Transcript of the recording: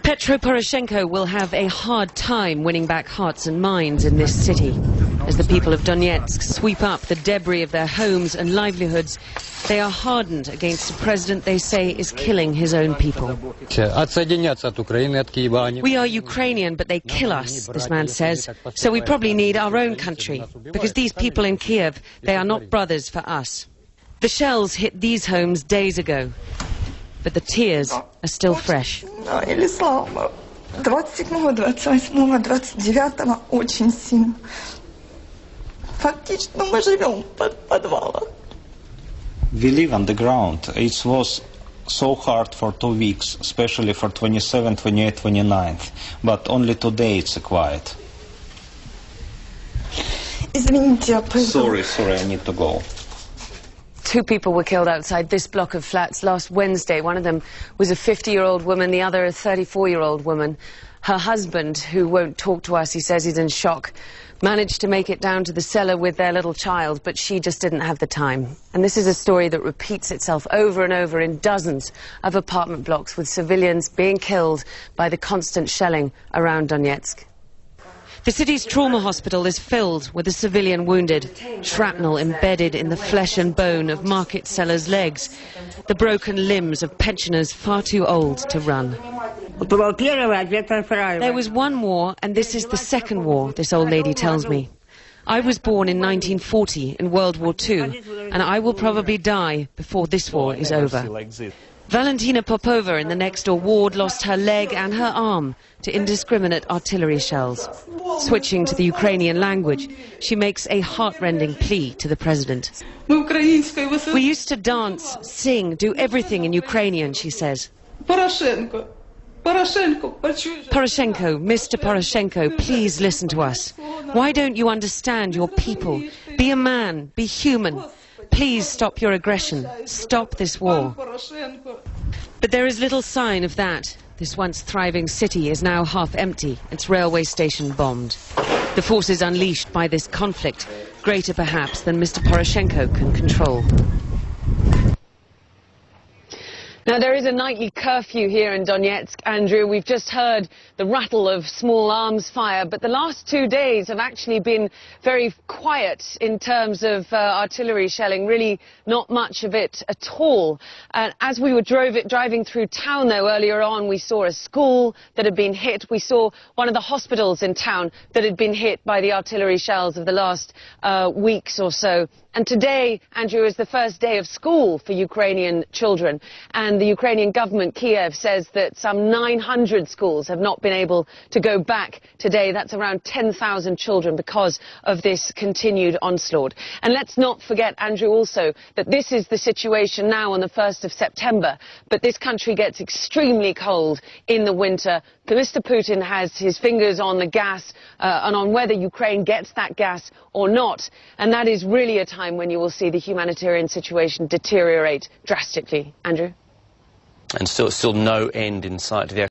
Petro Poroshenko will have a hard time winning back hearts and minds in this city. As the people of Donetsk sweep up the debris of their homes and livelihoods, they are hardened against a president they say is killing his own people. We are Ukrainian, but they kill us, this man says. So we probably need our own country, because these people in Kiev, they are not brothers for us. The shells hit these homes days ago, but the tears are still fresh. 27-го, 28-го, 29-го очень сильно. Фактически мы живем под подвалом. We live on the ground. It was so hard for 2 weeks, especially for 27, 28, 29th. But only today it's quiet. Извините, я пойду. Sorry, I need to go. 2 people were killed outside this block of flats last Wednesday. One of them was a 50-year-old woman, the other a 34-year-old woman. Her husband, who won't talk to us, he says he's in shock, managed to make it down to the cellar with their little child, but she just didn't have the time. And this is a story that repeats itself over and over in dozens of apartment blocks, with civilians being killed by the constant shelling around Donetsk. The city's trauma hospital is filled with the civilian wounded, shrapnel embedded in the flesh and bone of market sellers' legs, the broken limbs of pensioners far too old to run. There was one war, and this is the second war, this old lady tells me. I was born in 1940 in World War II, and I will probably die before this war is over. Valentina Popova in the next-door ward lost her leg and her arm to indiscriminate artillery shells. Switching to the Ukrainian language, she makes a heart-rending plea to the president. We used to dance, sing, do everything in Ukrainian, she says. Poroshenko, Mr. Poroshenko, please listen to us. Why don't you understand your people? Be a man, be human. Please stop your aggression. Stop this war. But there is little sign of that. This once thriving city is now half empty, its railway station bombed. The forces unleashed by this conflict, greater perhaps than Mr. Poroshenko can control. Now, there is a nightly curfew here in Donetsk, Andrew. We've just heard the rattle of small arms fire, but the last 2 days have actually been very quiet in terms of artillery shelling, really not much of it at all. As we were driving through town, though, earlier on, we saw a school that had been hit. We saw one of the hospitals in town that had been hit by the artillery shells of the last weeks or so. And today, Andrew, is the first day of school for Ukrainian children. And the Ukrainian government, Kiev, says that some 900 schools have not been able to go back today. That's around 10,000 children because of this continued onslaught. And let's not forget, Andrew, also that this is the situation now on the 1st of September. But this country gets extremely cold in the winter. Mr. Putin has his fingers on the gas and on whether Ukraine gets that gas or not. And that is really a time when you will see the humanitarian situation deteriorate drastically. Andrew? And still no end in sight to the